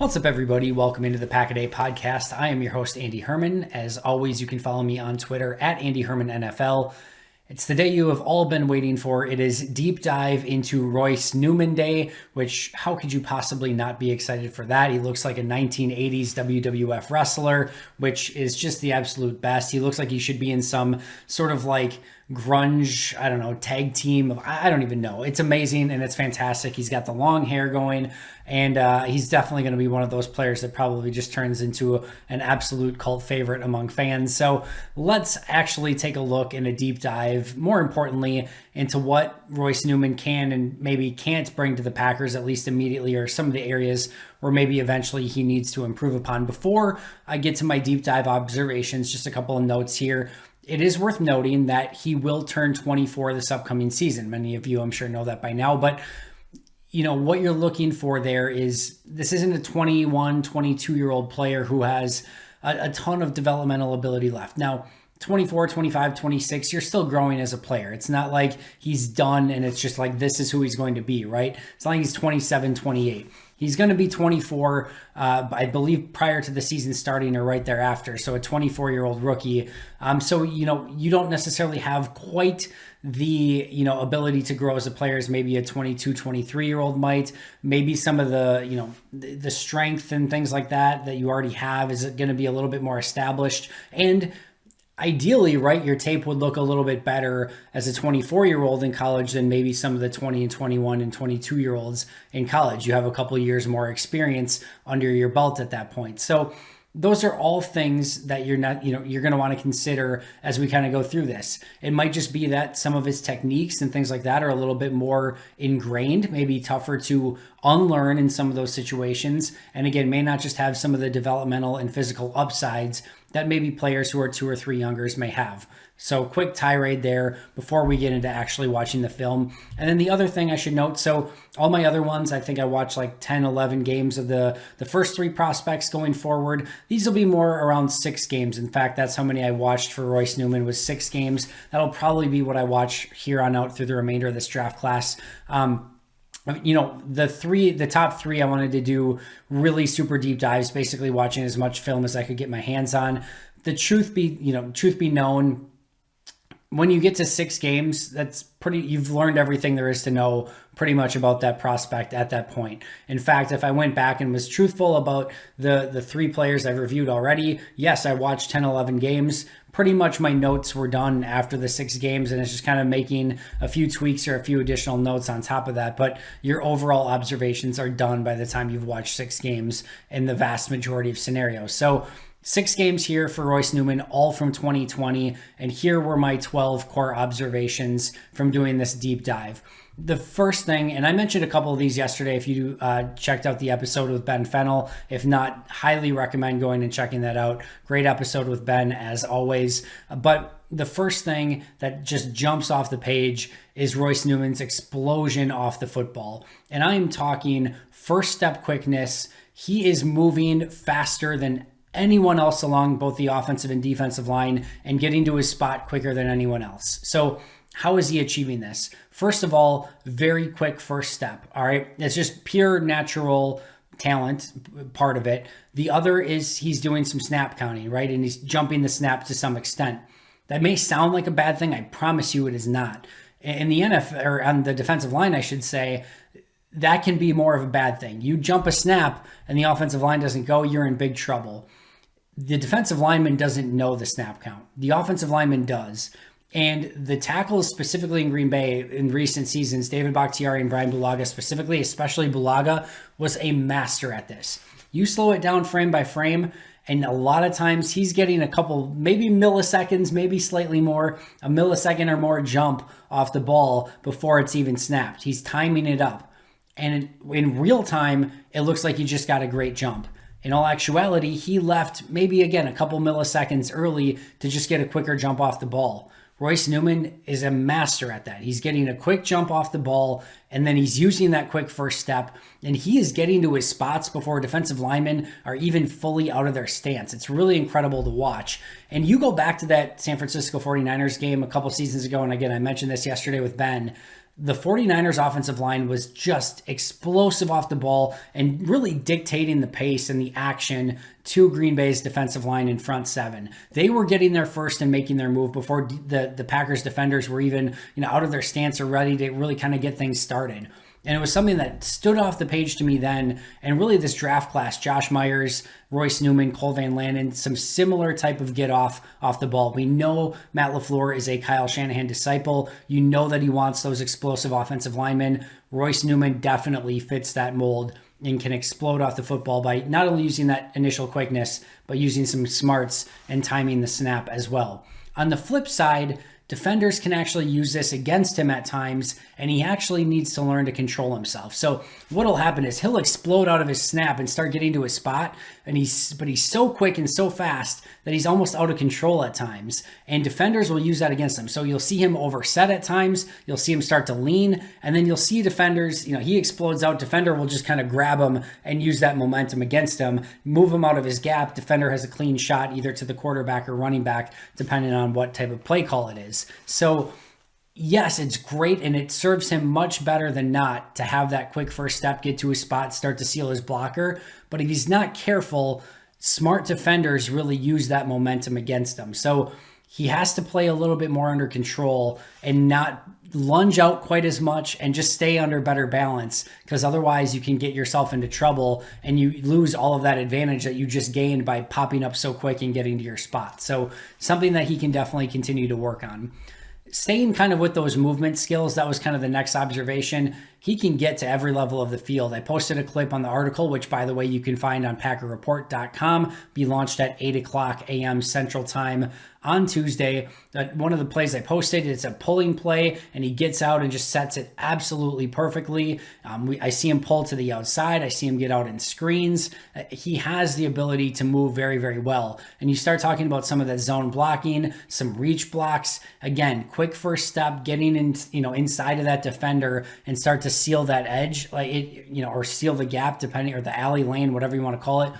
What's up, everybody? Welcome into the Pack a Day podcast. I am your host, Andy Herman. As always, you can follow me on Twitter at Andy Herman NFL. It's the day you have all been waiting for. It is deep dive into Royce Newman Day, which how could you possibly not be excited for that? He looks like a 1980s WWF wrestler, which is just the absolute best. He looks like he should be in some sort of like grunge, I don't know, tag team. I don't even know. It's amazing and it's fantastic. He's got the long hair going, and he's definitely going to be one of those players that probably just turns into an absolute cult favorite among fans. So let's actually take a look and a deep dive, more importantly, into what Royce Newman can and maybe can't bring to the Packers, at least immediately, or some of the areas where maybe eventually he needs to improve upon. Before I get to my deep dive observations, just a couple of notes here. It is worth noting that he will turn 24 this upcoming season. Many of you, I'm sure, know that by now, but you know, what you're looking for there is this isn't a 21, 22-year-old player who has a ton of developmental ability left. Now, 24, 25, 26, you're still growing as a player. It's not like he's done and it's just like this is who he's going to be, right? It's not like he's 27, 28. He's going to be 24, I believe, prior to the season starting or right thereafter. So a 24-year-old rookie. So, you know, you don't necessarily have quite the, you know, ability to grow as a player as maybe a 22, 23-year-old might. Maybe some of the, you know, the strength and things like that you already have is going to be a little bit more established. And ideally, right, your tape would look a little bit better as a 24-year-old in college than maybe some of the 20 and 21 and 22-year-olds in college. You have a couple of years more experience under your belt at that point. So those are all things that you're going to want to consider as we kind of go through this. It might just be that some of his techniques and things like that are a little bit more ingrained, maybe tougher to unlearn in some of those situations. And again, may not just have some of the developmental and physical upsides that maybe players who are 2 or 3 youngers may have. So quick tirade there before we get into actually watching the film. And then the other thing I should note, so all my other ones, I think I watched like 10, 11 games of the first 3 prospects going forward. These will be more around 6 games. In fact, that's how many I watched for Royce Newman was 6 games. That'll probably be what I watch here on out through the remainder of this draft class. You know, the top 3 I wanted to do really super deep dives, basically watching as much film as I could get my hands on. The truth be known, when you get to 6 games, you've learned everything there is to know pretty much about that prospect at that point. In fact, if I went back and was truthful about the 3 players I've reviewed already, yes, I watched 10, 11 games. Pretty much my notes were done after the 6 games, and it's just kind of making a few tweaks or a few additional notes on top of that. But your overall observations are done by the time you've watched 6 games in the vast majority of scenarios. So 6 games here for Royce Newman, all from 2020. And here were my 12 core observations from doing this deep dive. The first thing, and I mentioned a couple of these yesterday if you checked out the episode with Ben Fennell. If not, highly recommend going and checking that out. Great episode with Ben as always. But the first thing that just jumps off the page is Royce Newman's explosion off the football. And I'm talking first step quickness. He is moving faster than anyone else along both the offensive and defensive line and getting to his spot quicker than anyone else. So how is he achieving this? First of all, very quick first step. All right. It's just pure natural talent, part of it. The other is he's doing some snap counting, right? And he's jumping the snap to some extent. That may sound like a bad thing. I promise you it is not. In the NFL, or on the defensive line, I should say, that can be more of a bad thing. You jump a snap and the offensive line doesn't go, you're in big trouble. The defensive lineman doesn't know the snap count. The offensive lineman does. And the tackles specifically in Green Bay in recent seasons, David Bakhtiari and Brian Bulaga specifically, especially Bulaga, was a master at this. You slow it down frame by frame, and a lot of times he's getting a couple, maybe milliseconds, maybe slightly more, a millisecond or more jump off the ball before it's even snapped. He's timing it up. And in real time, it looks like he just got a great jump. In all actuality, he left maybe, again, a couple milliseconds early to just get a quicker jump off the ball. Royce Newman is a master at that. He's getting a quick jump off the ball, and then he's using that quick first step, and he is getting to his spots before defensive linemen are even fully out of their stance. It's really incredible to watch. And you go back to that San Francisco 49ers game a couple seasons ago, and again, I mentioned this yesterday with Ben. the 49ers offensive line was just explosive off the ball and really dictating the pace and the action to Green Bay's defensive line in front seven. They were getting there first and making their move before the Packers defenders were even, out of their stance or ready to really kind of get things started. And it was something that stood off the page to me then. And really this draft class, Josh Myers, Royce Newman, Cole Van Landen, some similar type of get off the ball. We know Matt LaFleur is a Kyle Shanahan disciple. You know that he wants those explosive offensive linemen. Royce Newman definitely fits that mold and can explode off the football by not only using that initial quickness, but using some smarts and timing the snap as well. On the flip side, defenders can actually use this against him at times, and he actually needs to learn to control himself. So what'll happen is he'll explode out of his snap and start getting to his spot, but he's so quick and so fast that he's almost out of control at times, and defenders will use that against him. So you'll see him overset at times, you'll see him start to lean, and then you'll see defenders, he explodes out, defender will just kind of grab him and use that momentum against him, move him out of his gap. Defender has a clean shot either to the quarterback or running back, depending on what type of play call it is. So yes, it's great, and it serves him much better than not to have that quick first step, get to his spot, start to seal his blocker. But if he's not careful, smart defenders really use that momentum against him. So he has to play a little bit more under control and not lunge out quite as much and just stay under better balance, because otherwise you can get yourself into trouble and you lose all of that advantage that you just gained by popping up so quick and getting to your spot. So something that he can definitely continue to work on. Staying kind of with those movement skills, that was kind of the next observation. He can get to every level of the field. I posted a clip on the article, which, by the way, you can find on PackerReport.com, be launched at 8 o'clock a.m. Central Time on Tuesday. One of the plays I posted, it's a pulling play, and he gets out and just sets it absolutely perfectly. I see him pull to the outside. I see him get out in screens. He has the ability to move very, very well. And you start talking about some of that zone blocking, some reach blocks. Again, quick first step, getting in, inside of that defender and start to seal that edge, or seal the gap, depending, or the alley lane, whatever you want to call it.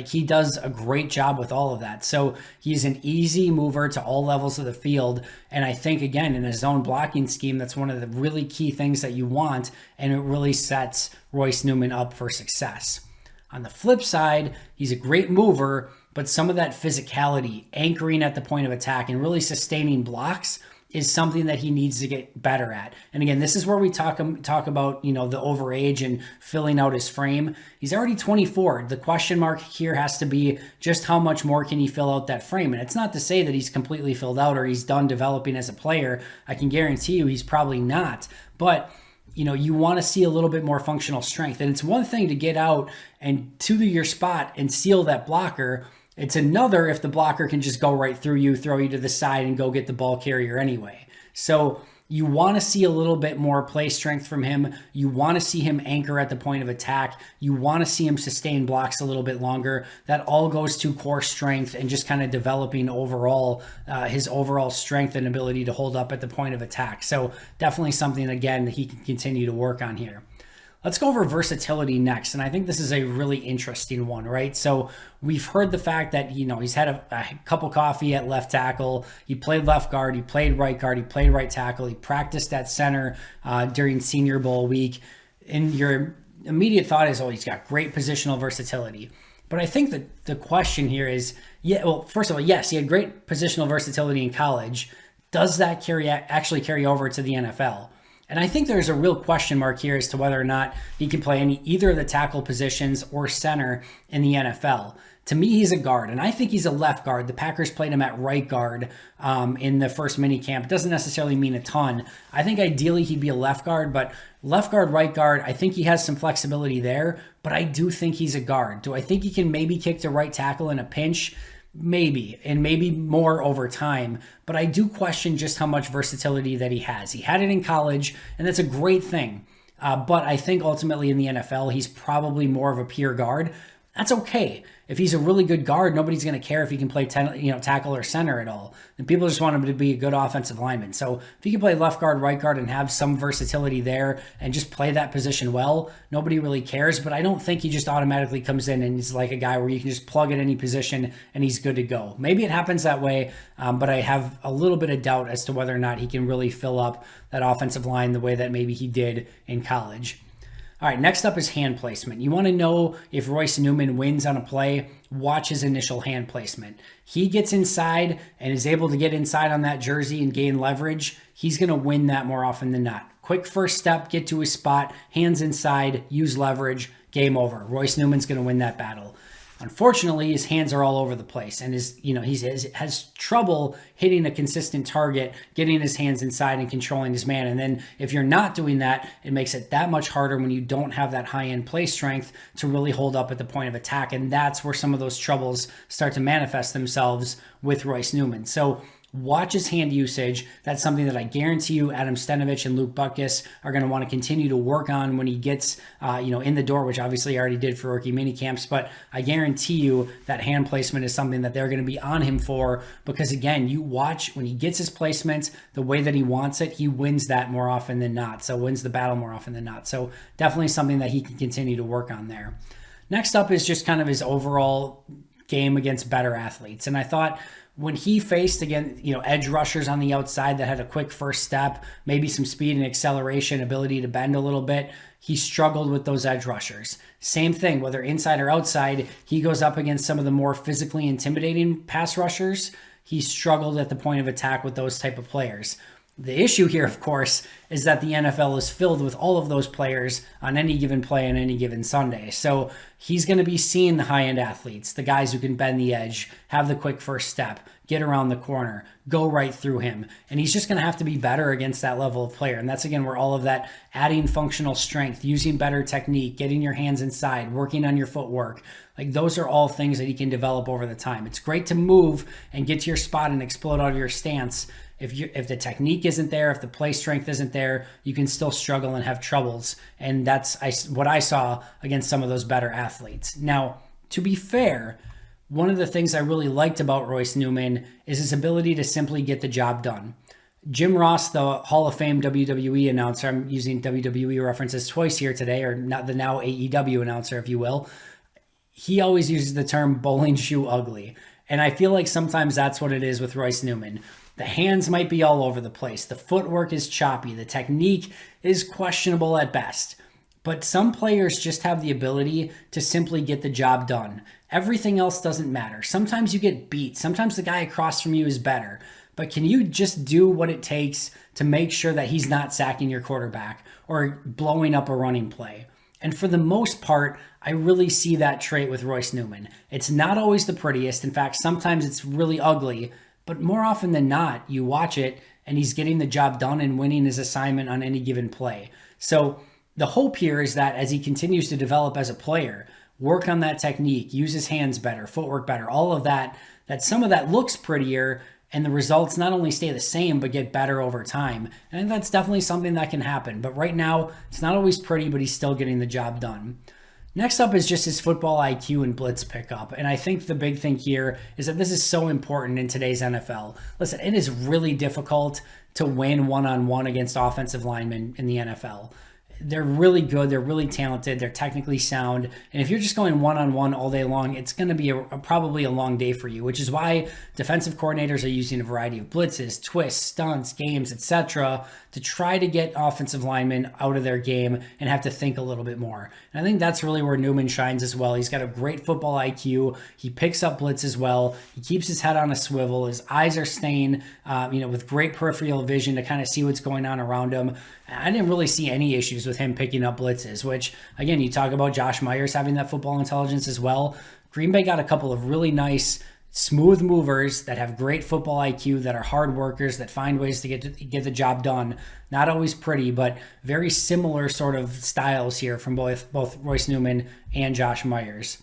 He does a great job with all of that. So he's an easy mover to all levels of the field. And I think, again, in a zone blocking scheme, that's one of the really key things that you want. And it really sets Royce Newman up for success. On the flip side, he's a great mover, but some of that physicality, anchoring at the point of attack and really sustaining blocks, is something that he needs to get better at. And again, this is where we talk about, the overage and filling out his frame. He's already 24. The question mark here has to be just how much more can he fill out that frame? And it's not to say that he's completely filled out or he's done developing as a player. I can guarantee you he's probably not. But you want to see a little bit more functional strength. And it's one thing to get out and to your spot and seal that blocker. It's another if the blocker can just go right through you, throw you to the side, and go get the ball carrier anyway. So you want to see a little bit more play strength from him. You want to see him anchor at the point of attack. You want to see him sustain blocks a little bit longer. That all goes to core strength and just kind of developing overall his overall strength and ability to hold up at the point of attack. So definitely something, again, that he can continue to work on here. Let's go over versatility next. And I think this is a really interesting one, right? So we've heard the fact that, he's had a cup of coffee at left tackle. He played left guard. He played right guard. He played right tackle. He practiced at center during Senior Bowl week. And your immediate thought is, he's got great positional versatility. But I think that the question here is, first of all, yes, he had great positional versatility in college. Does that actually carry over to the NFL? And I think there's a real question mark here as to whether or not he can play either of the tackle positions or center in the NFL. To me, he's a guard, and I think he's a left guard. The Packers played him at right guard in the first mini camp. It doesn't necessarily mean a ton. I think ideally he'd be a left guard, but left guard, right guard, I think he has some flexibility there, but I do think he's a guard. Do I think he can maybe kick to right tackle in a pinch? Maybe, and maybe more over time, but I do question just how much versatility that he has. He had it in college, and that's a great thing. But I think ultimately in the NFL, he's probably more of a pure guard. That's okay. If he's a really good guard, nobody's going to care if he can play tackle or center at all. And people just want him to be a good offensive lineman. So if he can play left guard, right guard, and have some versatility there and just play that position well, nobody really cares. But I don't think he just automatically comes in and he's like a guy where you can just plug at any position and he's good to go. Maybe it happens that way, but I have a little bit of doubt as to whether or not he can really fill up that offensive line the way that maybe he did in college. All right, next up is hand placement. You want to know if Royce Newman wins on a play, watch his initial hand placement. He gets inside and is able to get inside on that jersey and gain leverage. He's going to win that more often than not. Quick first step, get to his spot, hands inside, use leverage, game over. Royce Newman's going to win that battle. Unfortunately, his hands are all over the place and he has trouble hitting a consistent target, getting his hands inside and controlling his man. And then if you're not doing that, it makes it that much harder when you don't have that high-end play strength to really hold up at the point of attack. And that's where some of those troubles start to manifest themselves with Royce Newman. So watch his hand usage. That's something that I guarantee you Adam Stenavich and Luke Butkus are going to want to continue to work on when he gets in the door, which obviously he already did for rookie mini camps. But I guarantee you that hand placement is something that they're going to be on him for, because again, you watch when he gets his placement the way that he wants it, he wins that more often than not. So wins the battle more often than not. So definitely something that he can continue to work on there. Next up is just kind of his overall game against better athletes. And I thought when he faced, again, edge rushers on the outside that had a quick first step, maybe some speed and acceleration, ability to bend a little bit, he struggled with those edge rushers. Same thing, whether inside or outside, he goes up against some of the more physically intimidating pass rushers. He struggled at the point of attack with those type of players. The issue here, of course, is that the NFL is filled with all of those players on any given play on any given Sunday. So he's going to be seeing the high-end athletes, the guys who can bend the edge, have the quick first step, get around the corner, go right through him. And he's just going to have to be better against that level of player. And that's, again, where all of that adding functional strength, using better technique, getting your hands inside, working on your footwork, like those are all things that he can develop over the time. It's great to move and get to your spot and explode out of your stance. If the technique isn't there, if the play strength isn't there, you can still struggle and have troubles. And that's what I saw against some of those better athletes. Now, to be fair, one of the things I really liked about Royce Newman is his ability to simply get the job done. Jim Ross, the Hall of Fame WWE announcer, I'm using WWE references twice here today, or not the now AEW announcer, if you will, he always uses the term bowling shoe ugly. And I feel like sometimes that's what it is with Royce Newman. The hands might be all over the place. The footwork is choppy. The technique is questionable at best. But some players just have the ability to simply get the job done. Everything else doesn't matter. Sometimes you get beat. Sometimes the guy across from you is better. But can you just do what it takes to make sure that he's not sacking your quarterback or blowing up a running play? And for the most part, I really see that trait with Royce Newman. It's not always the prettiest. In fact, sometimes it's really ugly. But more often than not, you watch it and he's getting the job done and winning his assignment on any given play. So the hope here is that as he continues to develop as a player, work on that technique, use his hands better, footwork better, all of that, that some of that looks prettier and the results not only stay the same, but get better over time. And that's definitely something that can happen. But right now, it's not always pretty, but he's still getting the job done. Next up is just his football IQ and blitz pickup. And I think the big thing here is that this is so important in today's NFL. Listen, it is really difficult to win one-on-one against offensive linemen in the NFL. They're really good. They're really talented. They're technically sound. And if you're just going one-on-one all day long, it's going to be probably a long day for you, which is why defensive coordinators are using a variety of blitzes, twists, stunts, games, etc. to try to get offensive linemen out of their game and have to think a little bit more. And I think that's really where Newman shines as well. He's got a great football IQ. He picks up blitz as well. He keeps his head on a swivel. His eyes are staying, with great peripheral vision to kind of see what's going on around him. I didn't really see any issues with him picking up blitzes, which, again, you talk about Josh Myers having that football intelligence as well. Green Bay got a couple of really nice, smooth movers that have great football IQ, that are hard workers, that find ways to get the job done. Not always pretty, but very similar sort of styles here from both Royce Newman and Josh Myers.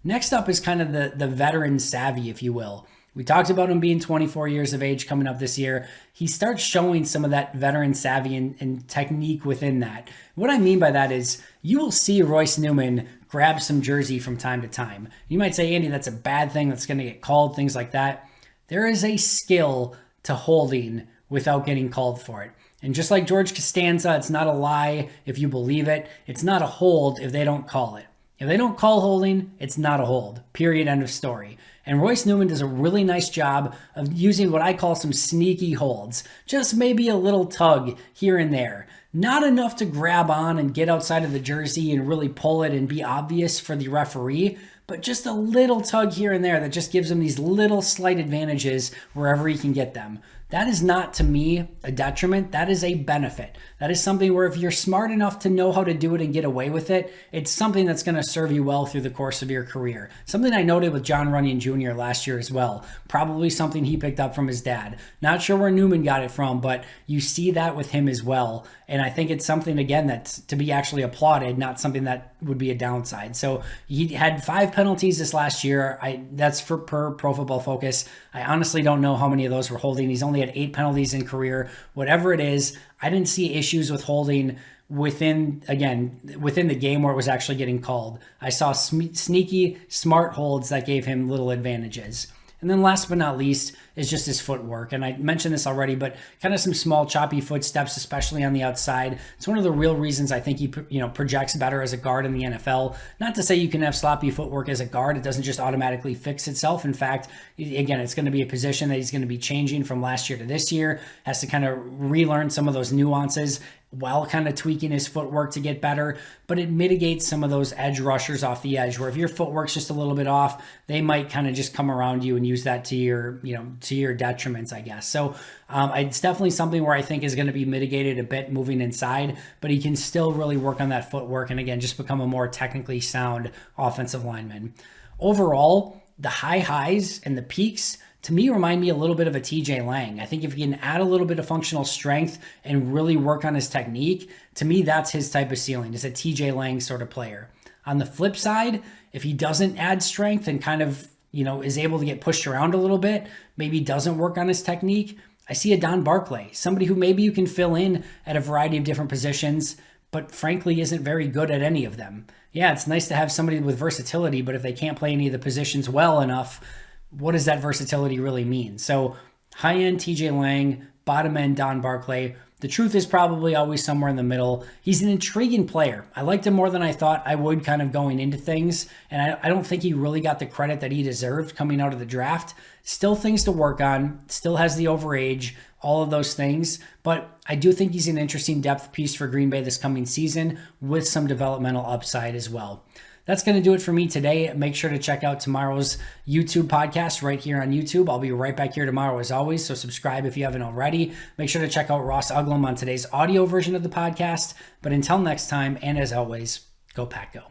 Next up is kind of the veteran savvy, if you will. We talked about him being 24 years of age coming up this year. He starts showing some of that veteran savvy and technique within that. What I mean by that is you will see Royce Newman grab some jersey from time to time. You might say, Andy, that's a bad thing that's going to get called, things like that. There is a skill to holding without getting called for it. And just like George Costanza, it's not a lie if you believe it. It's not a hold if they don't call it. If they don't call holding, it's not a hold. Period. End of story. And Royce Newman does a really nice job of using what I call some sneaky holds. Just maybe a little tug here and there. Not enough to grab on and get outside of the jersey and really pull it and be obvious for the referee, but just a little tug here and there that just gives him these little slight advantages wherever he can get them. That is not, to me, a detriment. That is a benefit. That is something where if you're smart enough to know how to do it and get away with it, it's something that's going to serve you well through the course of your career. Something I noted with John Runyon Jr. last year as well. Probably something he picked up from his dad. Not sure where Newman got it from, but you see that with him as well. And I think it's something, again, that's to be actually applauded, not something that would be a downside. So he had 5 penalties this last year. That's per Pro Football Focus. I honestly don't know how many of those were holding. He's only had 8 penalties in career. Whatever it is, I didn't see issues with holding within the game where it was actually getting called. I saw sneaky, smart holds that gave him little advantages. And then last but not least is just his footwork. And I mentioned this already, but kind of some small choppy footsteps, especially on the outside. It's one of the real reasons I think he projects better as a guard in the NFL. Not to say you can have sloppy footwork as a guard. It doesn't just automatically fix itself. In fact, again, it's going to be a position that he's going to be changing from last year to this year. Has to kind of relearn some of those nuances while kind of tweaking his footwork to get better, but it mitigates some of those edge rushers off the edge where if your footwork's just a little bit off, they might kind of just come around you and use that to your detriments, I guess. So it's definitely something where I think is going to be mitigated a bit moving inside, but he can still really work on that footwork and again, just become a more technically sound offensive lineman. Overall, the high highs and the peaks to me remind me a little bit of a TJ Lang. I think if he can add a little bit of functional strength and really work on his technique, to me, that's his type of ceiling, is a TJ Lang sort of player. On the flip side, if he doesn't add strength and kind of, is able to get pushed around a little bit, maybe doesn't work on his technique, I see a Don Barclay, somebody who maybe you can fill in at a variety of different positions, but frankly isn't very good at any of them. Yeah, it's nice to have somebody with versatility, but if they can't play any of the positions well enough, what does that versatility really mean? So high-end TJ Lang, bottom-end Don Barclay. The truth is probably always somewhere in the middle. He's an intriguing player. I liked him more than I thought I would kind of going into things, and I don't think he really got the credit that he deserved coming out of the draft. Still things to work on, still has the overage, all of those things, but I do think he's an interesting depth piece for Green Bay this coming season with some developmental upside as well. That's going to do it for me today. Make sure to check out tomorrow's YouTube podcast right here on YouTube. I'll be right back here tomorrow as always, so subscribe if you haven't already. Make sure to check out Ross Uglum on today's audio version of the podcast. But until next time, and as always, go Pack Go.